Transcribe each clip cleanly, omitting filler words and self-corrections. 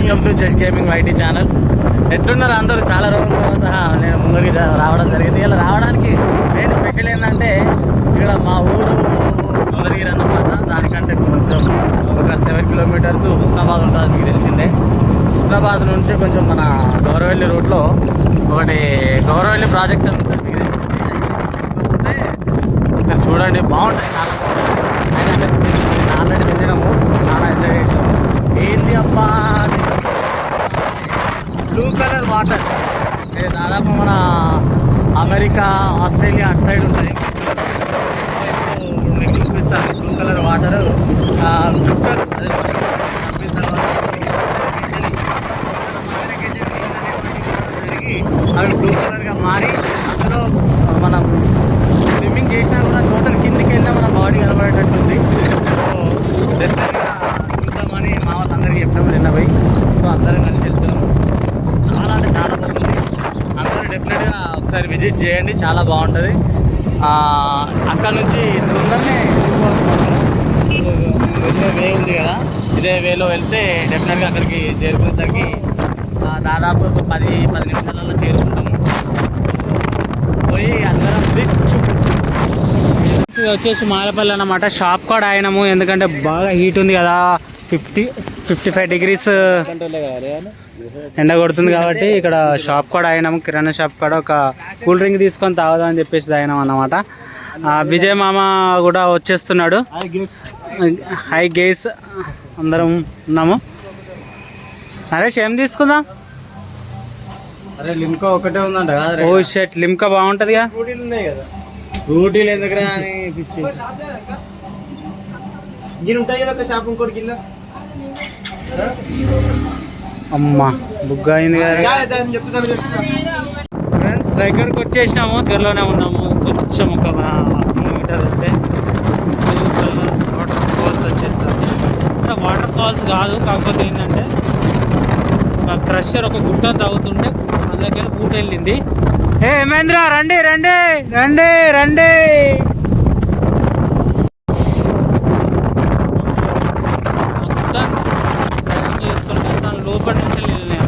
Welcome to chess gaming YT channel. ఎట్లున్నారు అందరూ? చాలా రోజుల తర్వాత నేను ముందుకి రావడం జరిగింది. ఇలా రావడానికి మెయిన్ స్పెషల్ ఏంటంటే ఇక్కడ మా ఊరు సుందరగిరి అన్నమాట. దానికంటే కొంచెం ఒక 7 కిలోమీటర్స్ హుస్నాబాద్ ఉంటుంది, మీకు తెలిసిందే. హుస్నాబాద్ నుంచి కొంచెం మన గౌరవల్లి రూట్లో ఒకటి గౌరవల్లి ప్రాజెక్ట్ అని ఉంటుంది, మీకు తెలిసిందే. కాకపోతే ఒకసారి చూడండి, బాగుంటుంది, చాలా బాగుంటుంది. అయినా ఆల్రెడీ వెళ్ళినాము, చాలా ఎంజాయ్ చేసినాము. ఏంది అబ్బా, బ్లూ కలర్ వాటర్, దాదాపు మన అమెరికా, ఆస్ట్రేలియా అటు సైడ్ ఉంటుంది. ఇప్పుడు మీకు చూపిస్తాను. బ్లూ కలర్ వాటర్ గుట్టలు, తప్పిన తర్వాత అవి బ్లూ కలర్గా మారి అందులో మనం స్విమ్మింగ్ చేసినా కూడా టోటల్ కిందికి వెళ్ళినా మన బాడీ కనబడేటట్టుంది. సో డెఫినెట్గా చూద్దామని మా వాళ్ళందరికీ చెప్పినప్పుడు నిన్నపోయి, సో అందరం కలిసి వెళ్తున్నాము. చాలా అంటే చాలా బాగుంది. అందరూ డెఫినెట్గా ఒకసారి విజిట్ చేయండి, చాలా బాగుంటుంది. అక్కడ నుంచి తొందరనే వెళ్ళే వే ఉంది కదా, ఇదే వేలో వెళ్తే డెఫినెట్గా అక్కడికి చేరుకునేసరికి దాదాపు ఒక 10 నిమిషాలలో చేరుకుంటాము. పోయి అందరం ఇది వచ్చేసి మాలపల్లి అన్నమాట. షాప్ కూడా అయినాము, ఎందుకంటే బాగా హీట్ ఉంది కదా, 55 డిగ్రీస్ ఎండ కొడుతుంది కాబట్టి ఇక్కడ షాప్ కూడా అయినాము. కిరాణా షాప్ కూడా ఒక కూల్ డ్రింక్ తీసుకొని తాగుదామని చెప్పేసి తాగినాం అన్నమాట. విజయ్ మామ కూడా వచ్చేస్తున్నాడు. హై గేస్ అందరం ఉన్నాము. నరేష్ ఏం తీసుకుందాం? అరే లిమ్కా ఒకటే ఉందంట కదా. ఓ షర్ట్, లిమ్కా బాగుంటుంది కదా. ఫ్రూటీలు ఎందుకురా అని పిచ్చి ఉంటాయి కదా ఒక షాప్ ఇంకోటి కింద. అమ్మా బుగ్గా అయింది కదా. ఫ్రెండ్స్ దగ్గరకు వచ్చేసినాము, త్వరలోనే ఉన్నాము. కొంచెం ఒక 1 కిలోమీటర్ వెళ్తే వాటర్ ఫాల్స్ వచ్చేస్తాం. అంటే వాటర్ ఫాల్స్ కాదు, కాకపోతే ఏంటంటే ఒక క్రషర్ ఒక గుట్ట తాగుతుంటే అందులోకి బూట్ వెళ్ళింది. ఏ హేమేంద్ర రండి రండి రండి రండి. క్రషింగ్ చేస్తుంటే దాని లోపల నుంచి వెళ్ళినాయి.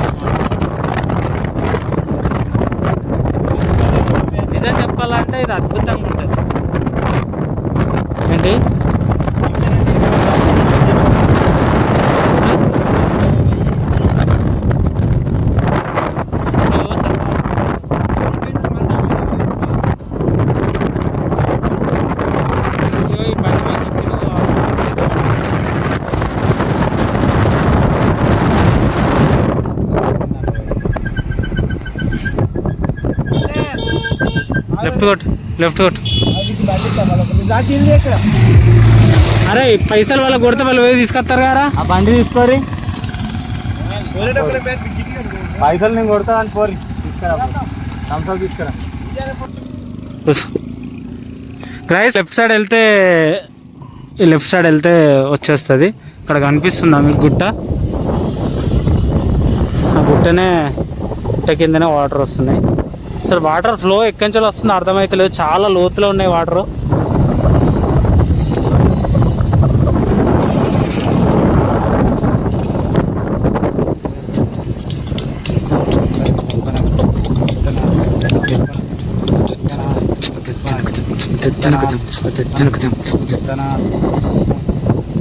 నిజం చెప్పాలంటే ఇది అద్భుతంగా ఉంటుంది. ఏంటి లెఫ్ట్ కొట్టు. అరే పైసలు వాళ్ళ కొడితే వాళ్ళు పోయి తీసుకొస్తారు కదా. ఆ బండి తీసుకోరి, పైసలు నేను కొడతా అని పోరి తీసుకురా. గైస్ లెఫ్ట్ సైడ్ వెళ్తే వచ్చేస్తుంది. ఇక్కడ కనిపిస్తుందా మీకు గుట్ట? ఆ గుట్ట కిందనే వాటర్ వస్తున్నాయి. అసలు వాటర్ ఫ్లో ఎక్కడి నుంచి వస్తుందో అర్థమైతలేదు, చాలా లోతులో ఉన్నాయి వాటర్.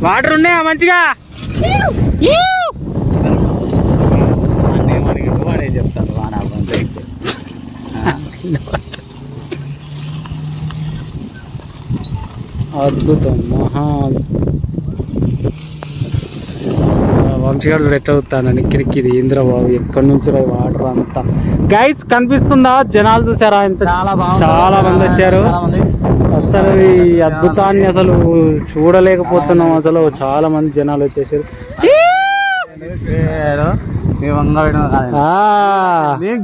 వాటర్ ఉన్నాయా మంచిగా? చెప్తాను అద్భుతం. వంశీగాడు ఎట్లా అవుతానని ఇక్కడికి ఇది ఇంద్రబాబు ఎక్కడి నుంచి వాటర్ అంతా. గైస్ కనిపిస్తుందా? జనాలు చూసారా? ఎంత చాలా మంది వచ్చారు. అసలు ఈ అద్భుతాన్ని అసలు చూడలేకపోతున్నాం. అసలు చాలా మంది జనాలు వచ్చేసారు.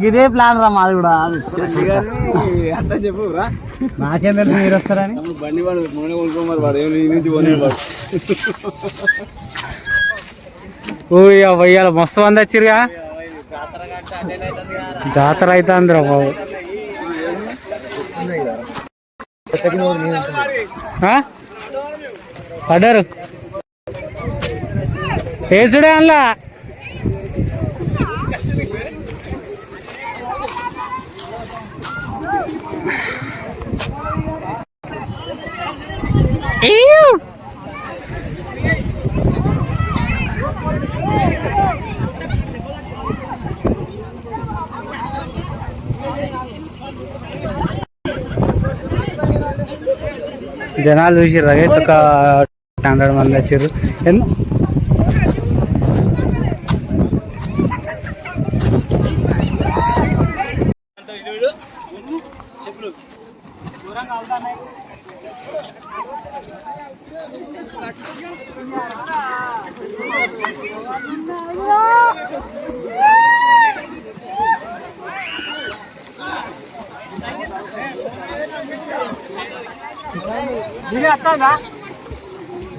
ఇదే ప్లాన్ రా మాది కూడా. అంతా చెప్పు రా, నాకేం తెలుసు మీరు వస్తారని. బండి వాడు పోయాలి. మస్తు మంది వచ్చిరుగా, జాతర అయితే అందరూ బాబు. పడ్డారు వేసుడే అందులో జనాలు చూసిర్రు గైస్, ఒక 100 మంది వచ్చారు.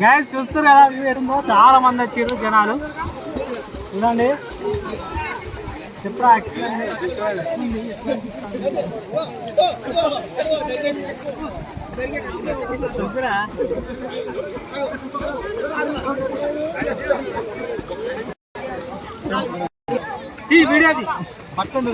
గ్యాస్ చూస్తారు కదా, చాలా మంది వచ్చారు జనాలు. చూడండి చెప్పరా వీడియోది పట్టుంది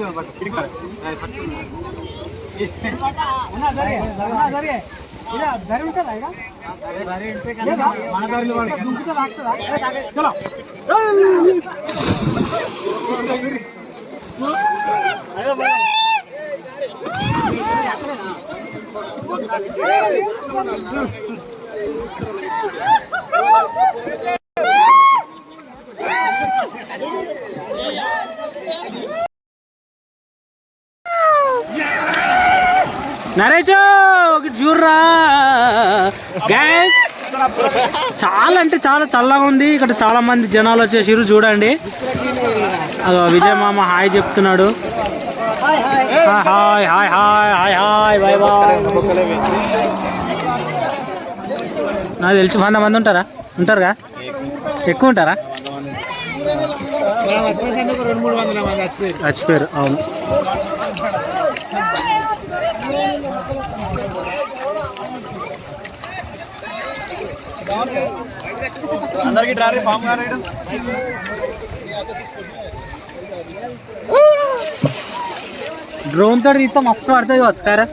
నరేష్ చూర్రా గ్యాస్. చాలా అంటే చాలా చల్లగా ఉంది ఇక్కడ, చాలా మంది జనాలు వచ్చేసిరు చూడండి. విజయ్ మామ హాయ్ చెప్తున్నాడు. Hi hi hi hi hi bye bye. నాకు తెలిసి 100 మంది ఉంటారుగా, ఎక్కువ ఉంటారా? చచ్చిపోయారు. అవును, అందరికి డ్రారీ ఫామ్ గారు. డ్రోన్ తోటి తీస్తే మస్తు పడుతుంది కావచ్చు కారా.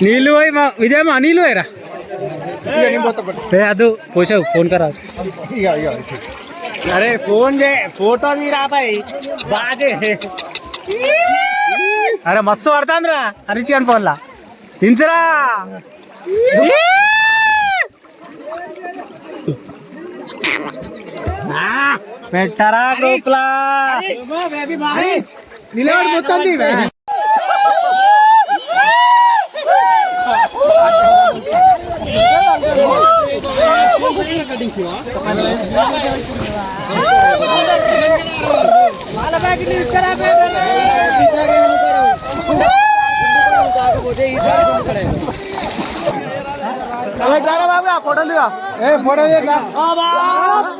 నీళ్ళు పోయి మా విజయమా నీళ్ళు పోయిరా అదు పోసావు ఫోన్ కరా. అరే ఫోన్ ఫోటో తీరా బాయ్ బాగా. అరే మస్తు పడుతుందిరా హరీష్ గారి ఫోన్లా. దించరా పెట్టరా గ్రూప్లా నిలబడిపోతుంది.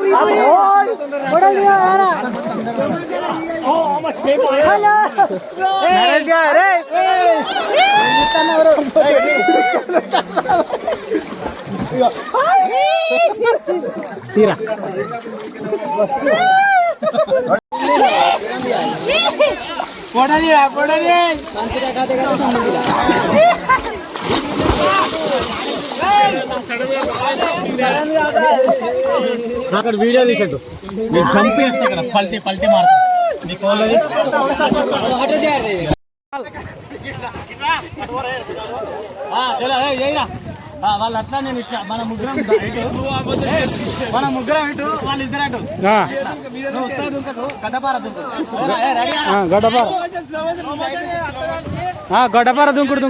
ఫోటోలు తీరా అక్కడ వీడియో తీసేట్టు నేను చంపేస్తా ఇక్కడ పల్టీ మారుతా నీకు వాళ్ళు అట్లా నేను ఇట్లా మన ముగ్గురం ఇటు వాళ్ళు ఇద్దరు అటు గడ్డపార దుంకుడు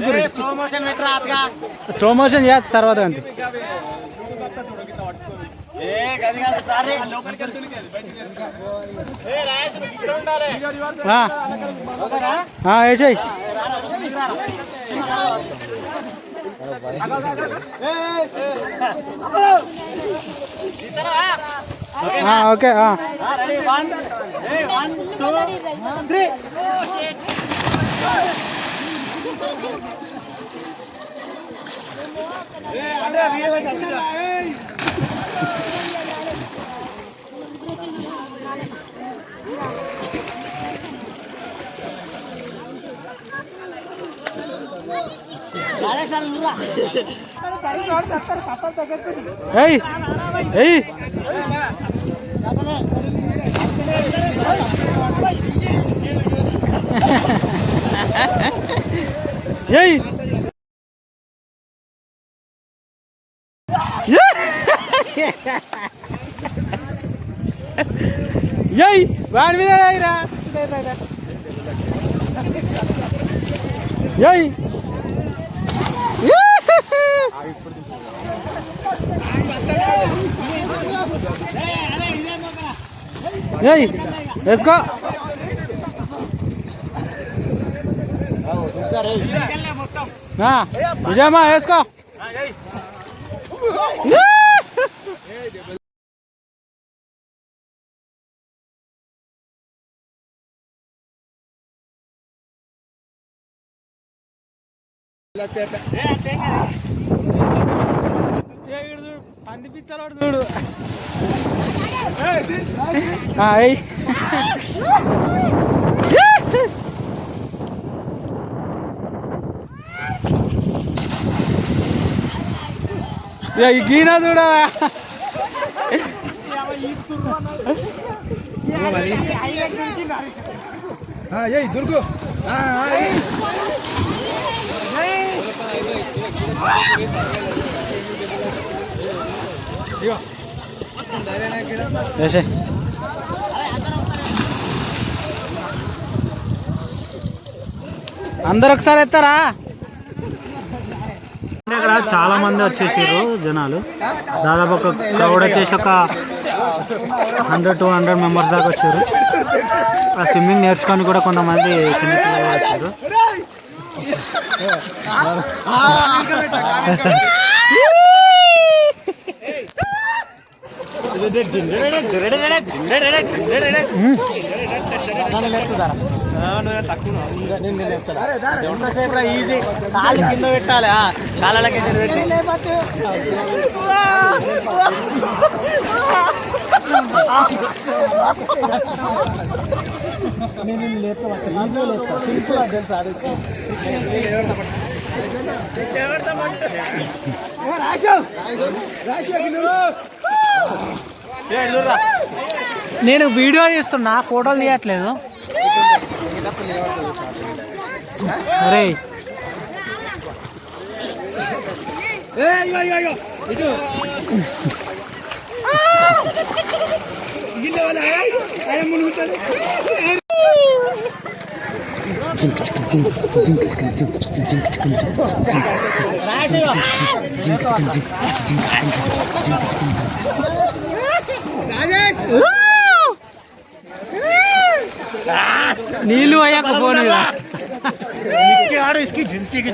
స్లో మోషన్ చేయొచ్చు తర్వాత అంతే. వేసాయి ఓకే. ఏయ్ ఏయ్ ఏయ్ ఏయ్ వాడి మీద రా ఏయ్ ఏయ్ వేసుకో విజయమ్మా వేసుకో పంది పిచ్చలోడు చూడు ఈ గీనా చూడ దుర్గు అందరు ఒకసారి ఎత్తారా ఇక్కడ చాలా మంది వచ్చేసారు జనాలు దాదాపు ఒక క్రౌడ్ వచ్చేసి ఒక 100-200 మెంబర్స్ దాకా వచ్చారు ఆ స్విమ్మింగ్ నేర్చుకొని కూడా కొంతమంది చిన్నపిల్లలు వచ్చారు ఈజీ కాళ్ళు కింద పెట్టాలి కాళ్ళ కింద పెట్టి నేను వీడియో తీస్తున్నా ఫోటోలు తీయట్లేదు అరే నీళ్ళు అయ్యాక ఫోన్ इसकी जिंदगी की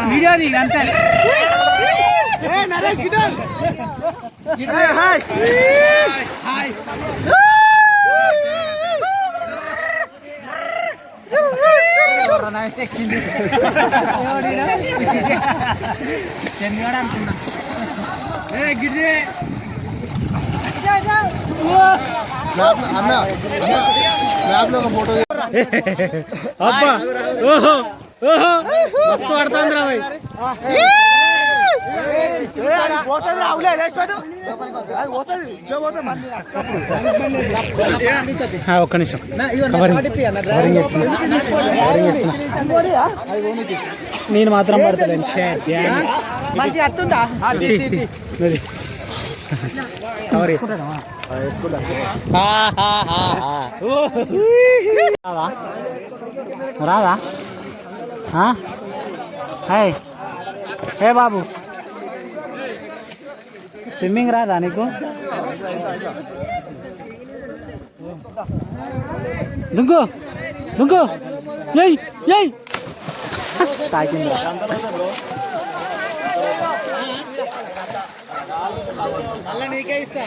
వీడియో దిగి అంతే అబ్బా ఓహో ఓహో మస్తు పడుతుంది రా ఒక్క నిమిషం నేను మాత్రం పడతలేను రాదా హాయ్ హే బాబు స్విమ్మింగ్ రాదా నీకు దుంకు దుంకు ఏయ్ ఏయ్ తాకింది మళ్ళీ నీకే ఇస్తా